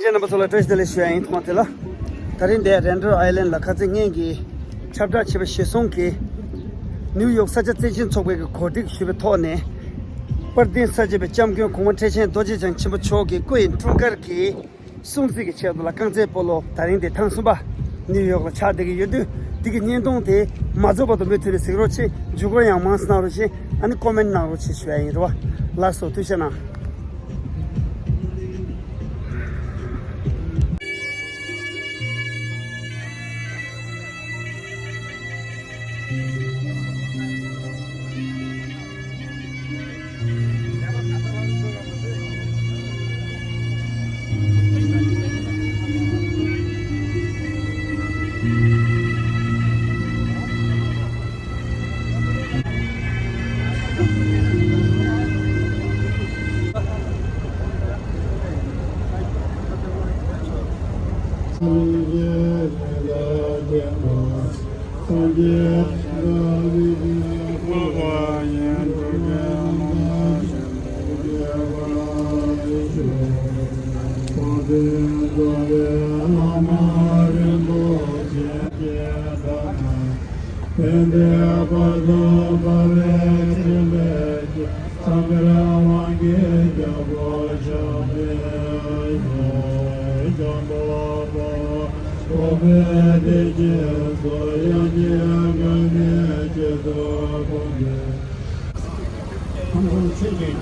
Indian Battle Trace the Lishuan Matilla. Tarin de Render Island, La Kazingi, Chapter Chibashonki, New York such a station to wake a Kodik Shibatone, but then such a champion commentation, Dodges and Chimachoki, Queen, Trunkerki, Sunzi Chel, La Canze Polo, Tarin de Tansuba, New York Chadigi, you do, Digin Donte, Mazoba the Military Sirochi, Jugoyan Mansnarochi, and comment now, which is Shua, Lasso Tushana.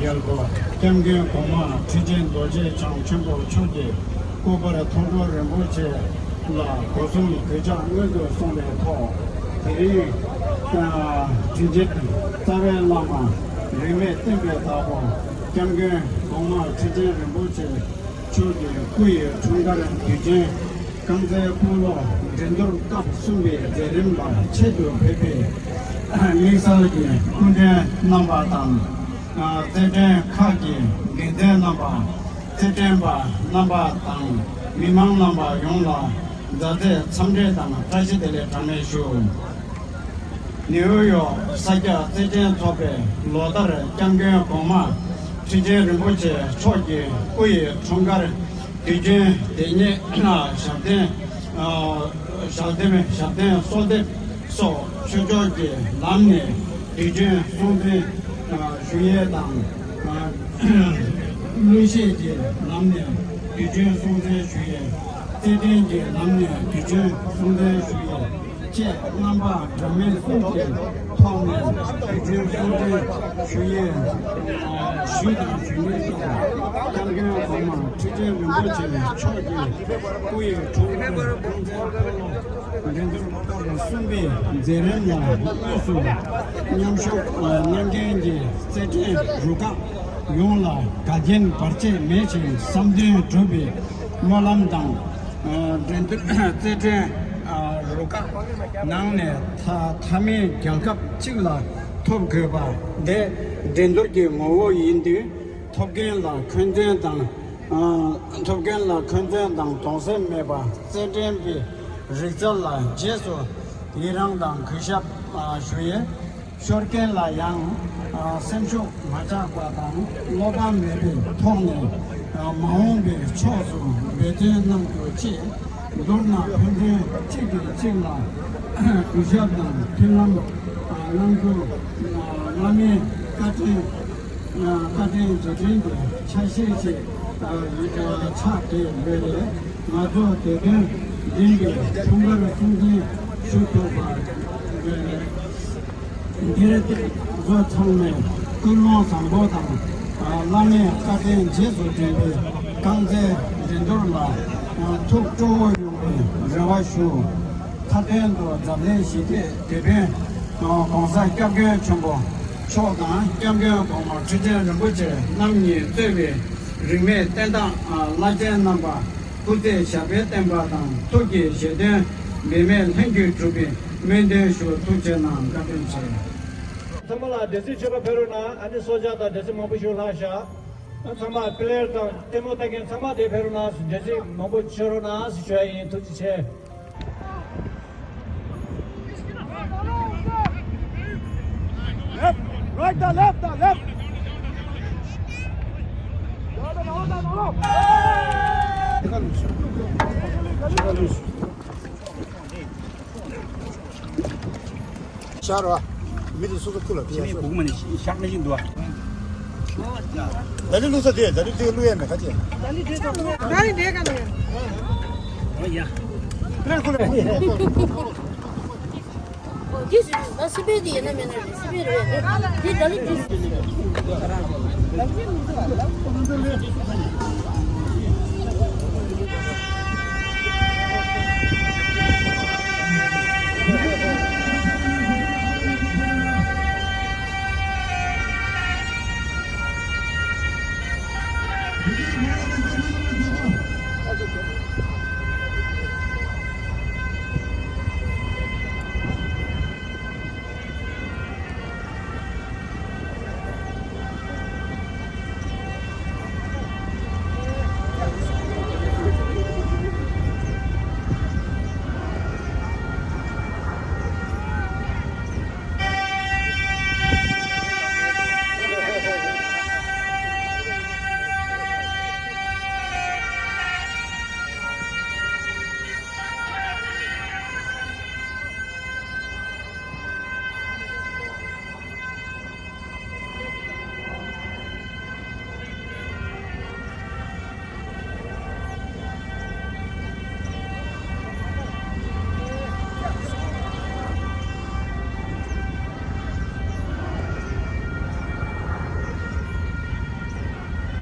Gongma, Trichen'S, Gongma, Trichen'S, La Gosum, Gajang, Sonde Paul, Tare Lama, Rime Temple Tabo, Gamge, Gongma, Trichen'S, Chudi, Kui, Chungaran, Dujan, Ganze Polo, Gender Cup Sumi, Zerimba, Chedu, Pepe, Lisa, Kunde, Nambatan. Teten Kaki, Giden Namba, Tetemba, Namba Tang, Mimang Namba, Yongla, Zate, Samde Tang, Trichen'S Tameshu, New York, Sakya, Teten Tope, Lodare, Gamge Gongma, Trichen'S, Choki, Kui, Chungar, Dujan, Dene, Shabden, Solde, So, Chujoki, Lamne, Dujan, Sonde, Juye Dang, Lucy, Lamne, Dujan Sonde Juye, Tedenge, Lamne, Dujan Sonde Juye, Che, Namba, Jamil Sonde, Tomne, Dujan Sonde Juye, Shudan Juye, Tangan Goma, Tujan Rimboche, Choki, Kui, Chunga, Sumbi, Zerena, Usu, Nyamshok, Nangenji, Sete, Ruka, Yongla, Gajen, Parche, Mechi, Samdi, Trubi, Molamdang, Sete, Ruka, Nane, Tami, Gyankap, Chigla, Top Gaba, De, Dendoki, Mowo Indi, Topgela, Kundendang, Topgela, Kundendang, Tonsen Meba, Setembi. Rizal Jesu, Irangdang, Kushap, Shuye, Shorken La Yang, Semshu, Machaquatang, Loban Baby, Tony, Mahombi, Chosu, Betin Chi, Lurna, Pundi, Chigi, Chigla, Kushabdan, Pinam, Nangu, Lami, Katin, Jatindi, Chashi, Chaki, Bede, Mazo, Tebin. Dingi, Tungar, Tungi, Shutoba, Direct Zotame, Kulon Sambota, Lani, Katin, Jesu, Kanze, Zendorla, Tukto, Ravashu, Katendo, Zadeshi, Debe, Gonza, Gabga, Chumbo, Chogan, Gabga, Trichen'S, Namni, Tebe, Rime, Tenda, Lajan number. Kute Shabe Tembatan, Toki, Shede, Meme, Hengi Trubi, Mende Shu, Tuchenam, Kapinche. Tamala, Desichura Peruna, and the Soja, the Desimobishu Lasha, and Sama Player, Timotagan, Sama de Perunas, Desimobuchurunas, Shay, Tuche. Left, right, the left, the left. 샤로아 미리 수도 풀어 지금 고구마는 샥내진 도와. 나를 넣어서 돼 나를 돼 루에메 같이 나는 내가 내. 어이야. 그래 그래 This na Siberia na mena Siberia. Di dali this.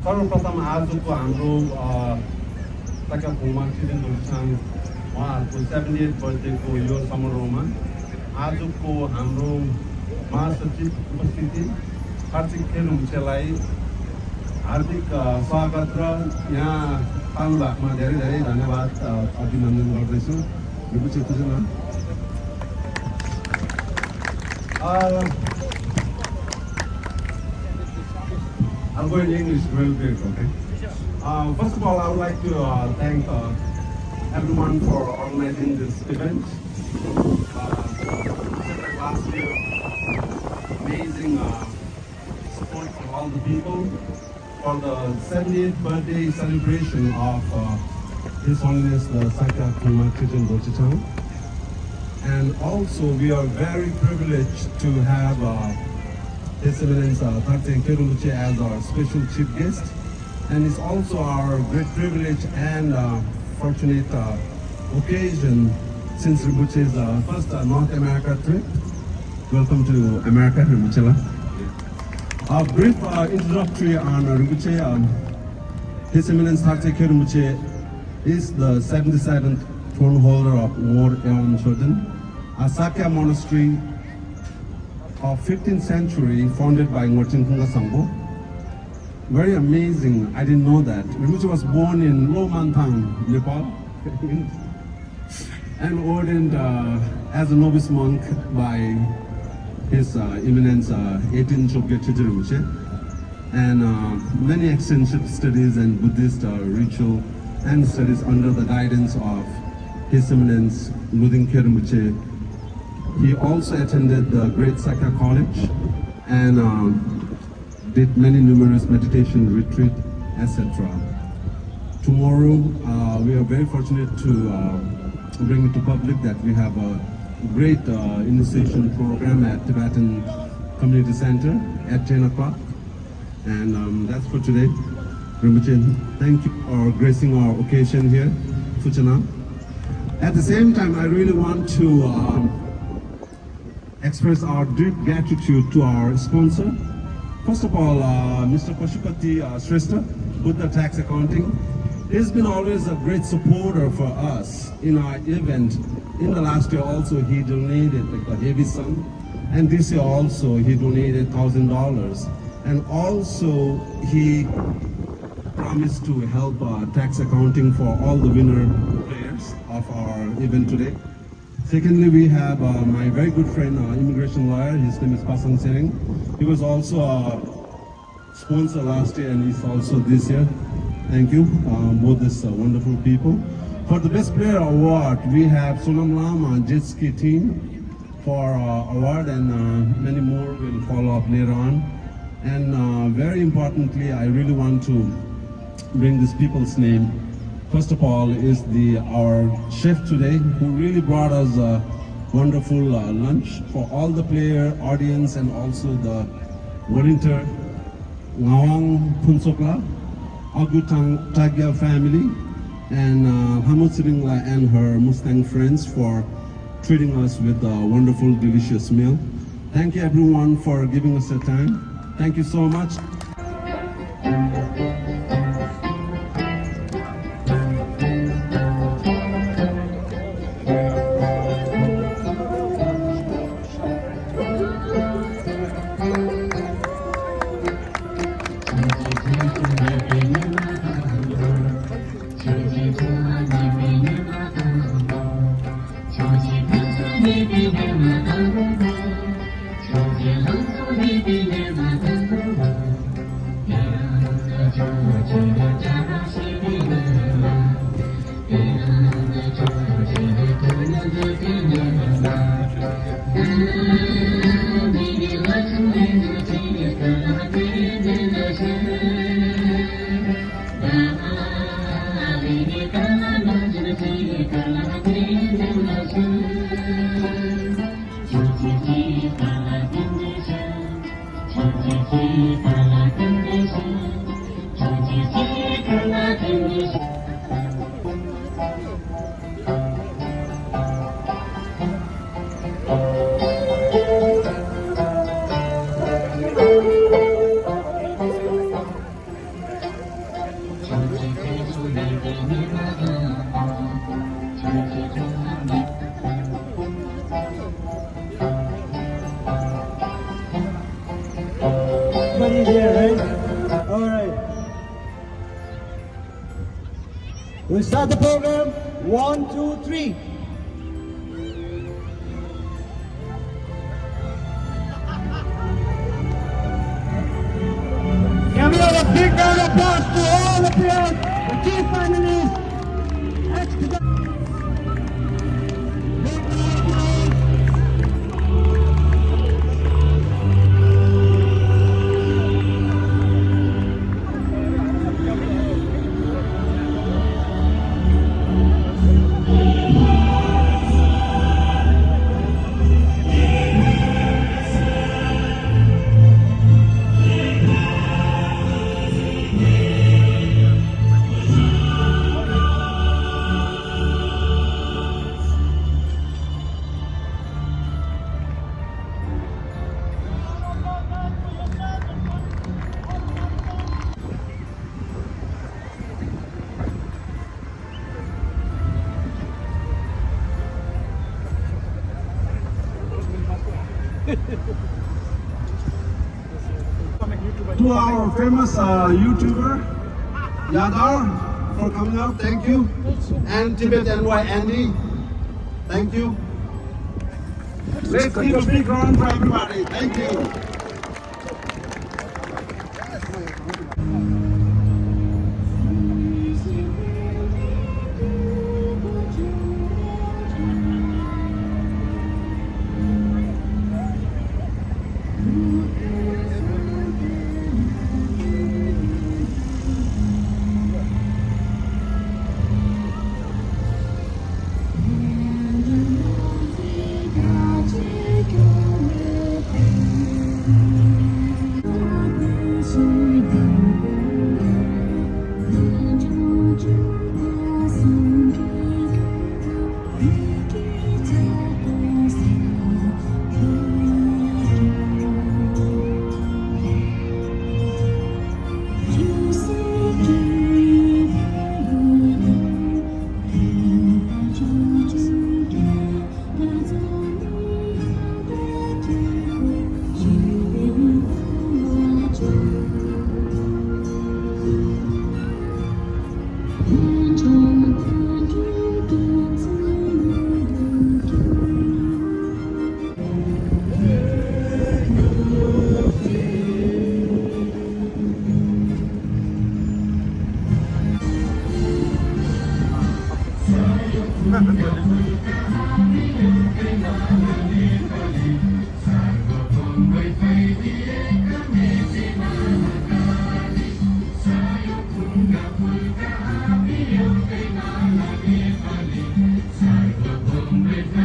सर्वप्रथम आजको हाम्रो साक्या गोङमा ट्रिचेन दोर्जिचाङ उहाँहरूको 78 बर्थडेको यो समारोहमा आजको हाम्रो महासचिव उपस्थिति कार्तिक खेलुम्चेलाई हार्दिक स्वागत र यहाँ पाल्नुभएकोमा धेरै धेरै धन्यवाद अभिनन्दन गर्दैछु रुचि खुजुना I'll go in English real quick, okay? First of all, I would like to thank everyone for organizing this event. Last year, amazing support from all the people for the 70th birthday celebration of His Holiness the Sakya Trichen'S Dochichang. And also, we are very privileged to have His Eminence Tarten Keruluche as our special chief guest, and it's also our great privilege and fortunate occasion since Rinpoche's first North America trip. Welcome to America, Rinpoche. A brief introductory on Rinpoche. His Eminence Tarten Keruluche is the 77th throne holder of War Eon Choden, a Sakya monastery of 15th century founded by Ngorchen Khunga Sangpo. Very amazing, I didn't know that. Rinpoche was born in Lomantang, Nepal and ordained as a novice monk by His Eminence 18th Chokye Chögyal Rinpoche, and many extensive studies and Buddhist ritual and studies under the guidance of His Eminence Luding Khyar Rinpoche. He also attended the Great Sakya College and did many numerous meditation retreat, etc. Tomorrow, we are very fortunate to bring it to public that we have a great initiation program at Tibetan Community Center at 10 o'clock. And that's for today. Rinpoche, thank you for gracing our occasion here, Fuchana. At the same time, I really want to express our deep gratitude to our sponsor. First of all, Mr. Pashupati Shrestha, Buddha Tax Accounting. He's been always a great supporter for us in our event. In the last year also, he donated like a heavy sum. And this year also, he donated $1,000. And also, he promised to help tax accounting for all the winner players of our event today. Secondly, we have my very good friend, immigration lawyer. His name is Pasang Sering. He was also a sponsor last year and he's also this year. Thank you, both these wonderful people. For the best player award, we have Sonam Lama jet ski team for award, and many more will follow up later on. And very importantly, I really want to bring these people's name. First of all, is our chef today, who really brought us a wonderful lunch for all the player, audience, and also the volunteer, Ngawang Punsokla, Agutang Tagya family, and Hamutsiringla and her Mustang friends for treating us with a wonderful, delicious meal. Thank you everyone for giving us the time. Thank you so much. Everybody here, right? All right. We'll start the program. 1, 2, 3. Can we have a big round of applause to all of you, the key finalists? H.H.The. To our famous YouTuber, Yadar, for coming out, thank you. And Tibet NY Andy, thank you. Let's give a big round for everybody, thank you.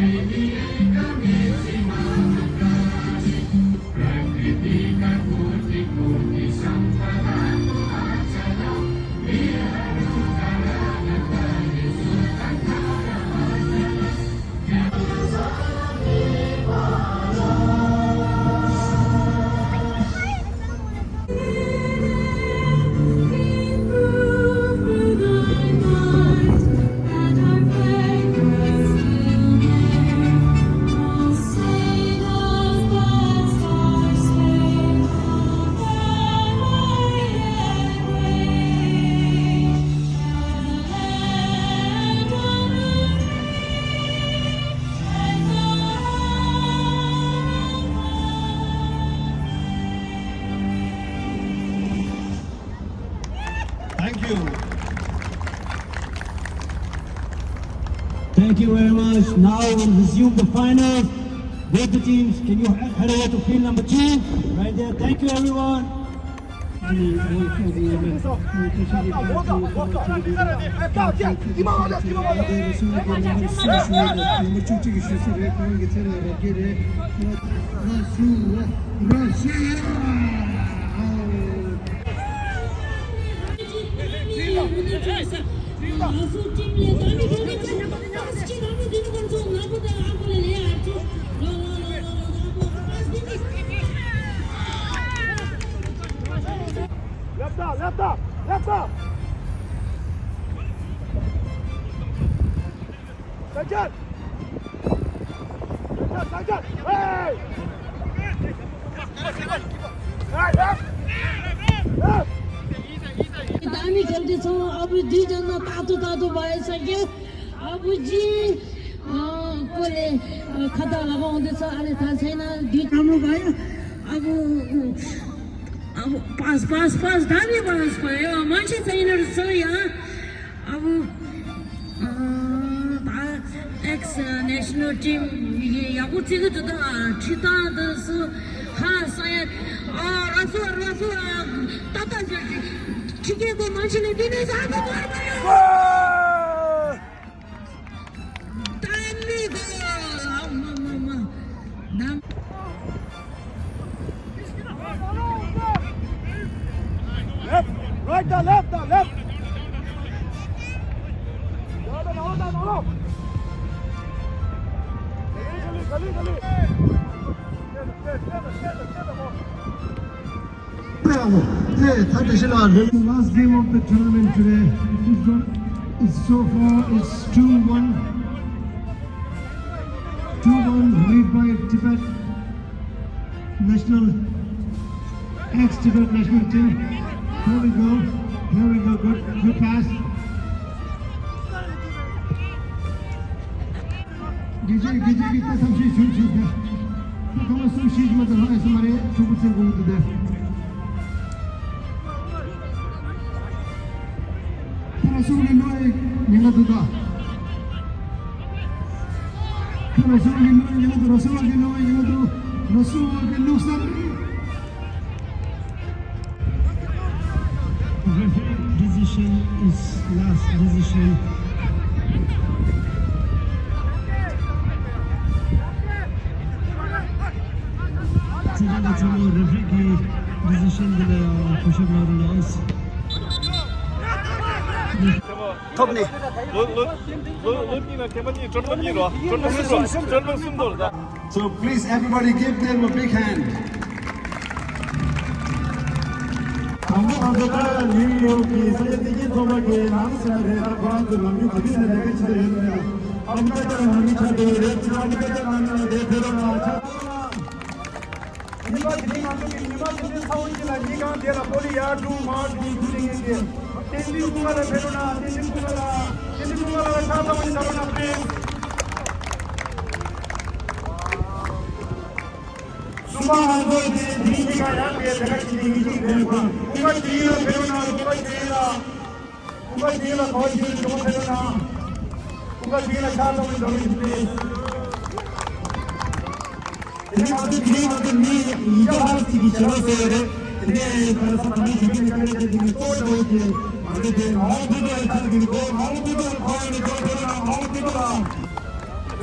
Thank you. Thank you very much. Now we'll resume the finals. With the teams, can you head over to field number 2? Right there. Thank you, everyone. Left up! Sajjad! Hey! दामी खेल्दैछौँ अब दुईजना तातो भइसक्यो अब जी कसले खतरा लगाउँदैछ अहिले थाहा छैन दुई राम्रो भयो अब पास दामी पास भयो मान्छे छैन रहेछ यहाँ अब x national Tim 要不这个知道啊其他的是哈啥呀拉出大家去给我们现在今天啥都玩没有单那个Left! No! Last game of the tournament today. So far it's 2-1. 2-1 lead by Tibet national ex-Tibet national team. Here we go. Good pass. Gece gitti samşi şunçizde. Kama samşi madan ha esamare çubuk sevgudu de. Parasuli noy ningadu da. Parasuli noy ningadu Rasul nusar. Decision is last decision. That's a referee decision that push-up loss. 톱니 So please everybody give them a big hand.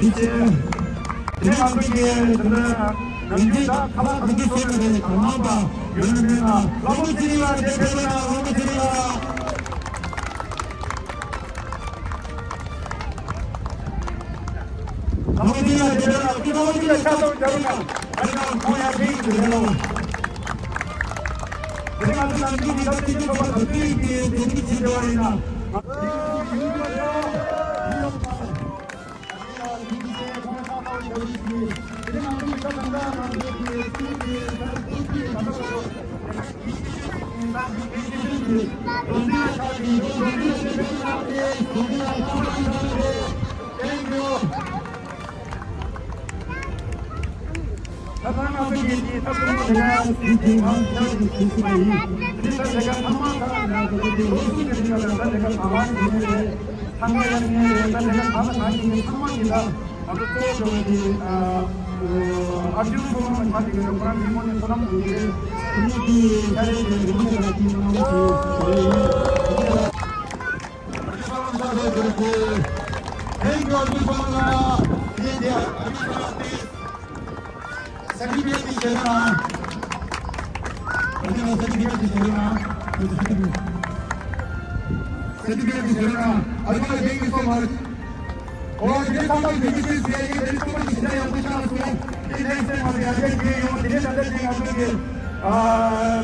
이제 내가 그게 남주다 가방 가지고 소리를 강화가 열매나 라모트리와 대표나 라모트리와 라모트리와 대표나 라모트리와 차도 자루가 내가 뭐야 베이스 내가 내가 남주기 같은 거가 어떻게 되는지 지켜와야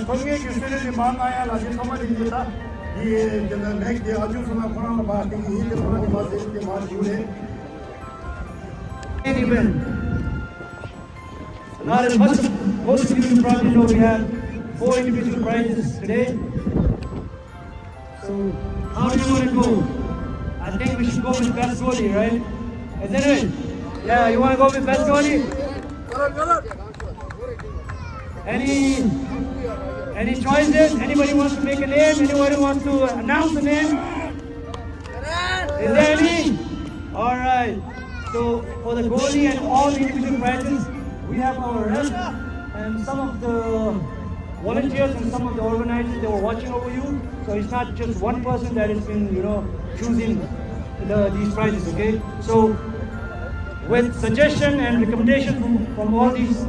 건강의 교수님이 만나야 나중에 선물입니다. 이 내게 아주 소나 코로나 바뀌기 이제 코로나 바뀌기 말이오네. Now, as most of you probably know, we have 4 individual prizes today. So, how do you want to go? I think we should go with best goalie, right? Isn't it? Yeah, you want to go with best goalie? Any choices? Anybody wants to make a name? Anybody wants to announce a name? Is there any? All right. So for the goalie and all the individual prizes, we have our rep and some of the volunteers and some of the organizers, they were watching over you. So it's not just one person that has been, choosing these prizes, okay? So with suggestion and recommendation from all these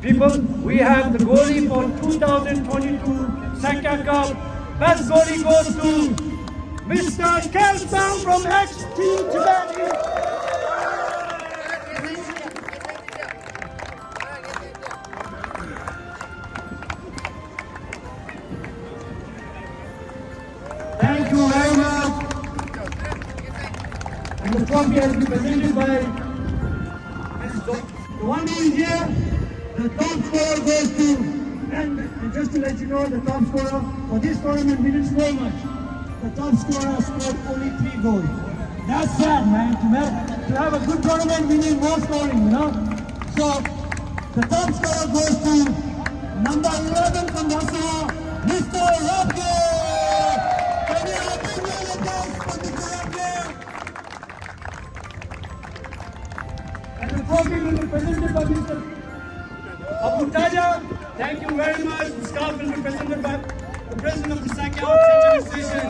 people, we have the goalie for 2022 Sakya Cup. Best goalie goes to Mr. Kelsang from H.H.The. Thank you very much. And the trophy has been presented by the one who is here. The top scorer goes to, and just to let you know, the top scorer for this tournament, we didn't score much. The top scorer scored only 3 goals. That's sad, man. To have a good tournament, we need more scoring, So, the top scorer goes to number 11 from Russia, Mr. Sakya. Can you have a big round of applause for Mr. Sakya? And the trophy will be presented by Mr. Abu Taja, thank you very much. The scarf will be presented by the president of the Sakya Trichen'S Station.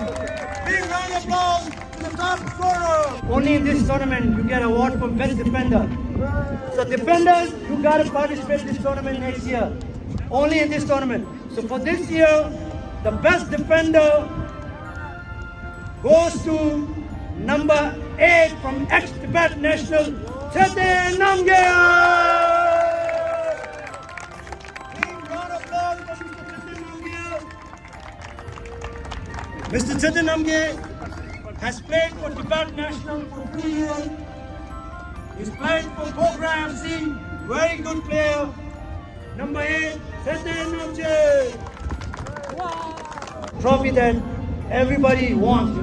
Big round of applause to the top scorer. Only in this tournament you get an award for best defender. So defenders, you got to participate in this tournament next year. Only in this tournament. So for this year, the best defender goes to number 8 from H.H.The National, H.H.The Namgyal. Mr. H.H.The has played for Tibet National for 3 years. He's played for Gongma FC, very good player. Number 8, H.H.The. Trophy that everybody wants,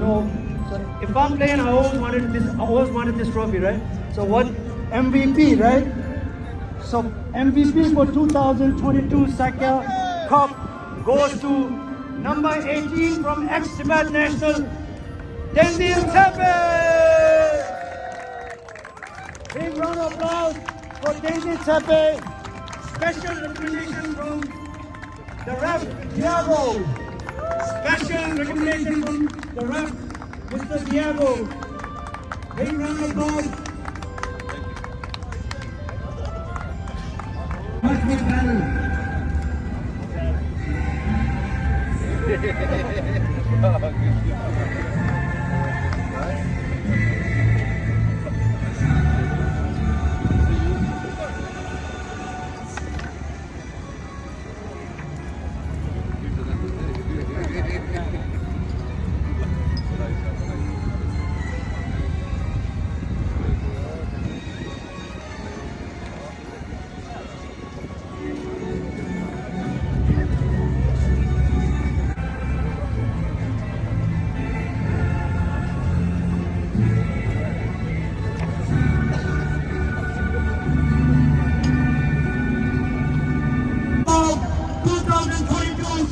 So if I'm playing, I always wanted this trophy, right? So what MVP, right? So MVP for 2022 Sakya Cup goes to number 18 from H.H.The National, H.H.The. Big round of applause for H.H.The. Special recommendation from the ref, Diego. Special recommendation from the ref, Mr. Diego. Big round of applause. Much more talent.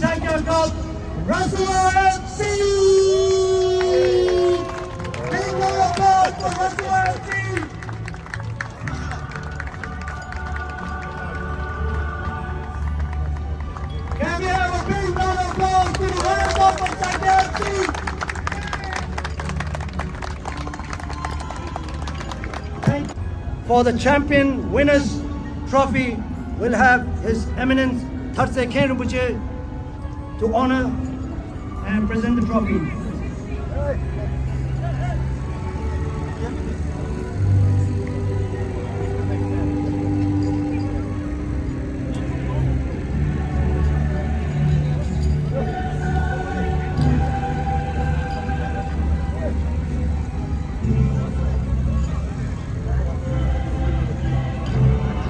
Sakya Cup, Russell FC! Big round of applause for Russell FC! Can we have a big round of applause to the runners up of Sakya FC? For the champion winners trophy, we'll have His Eminence H.H.The to honor and present the trophy.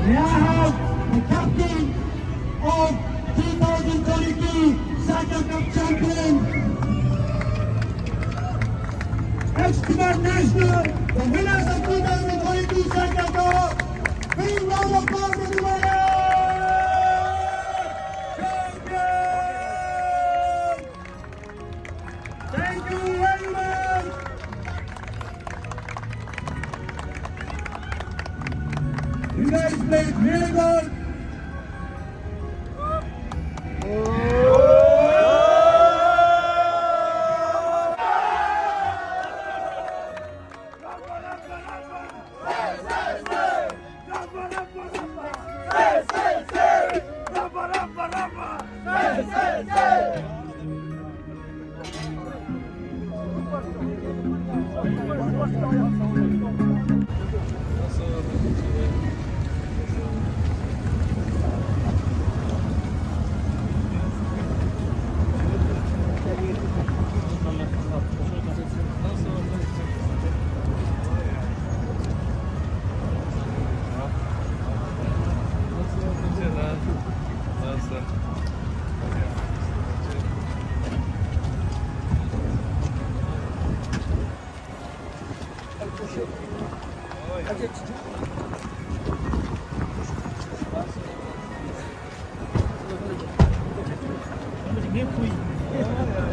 May I have the captain of 2022 Sakya Cup champion, H.H.The National, the winners of 2022 Sakya Cup. Big round of applause for the winner! Champion! Thank you very much! You guys played really good. Nem fui.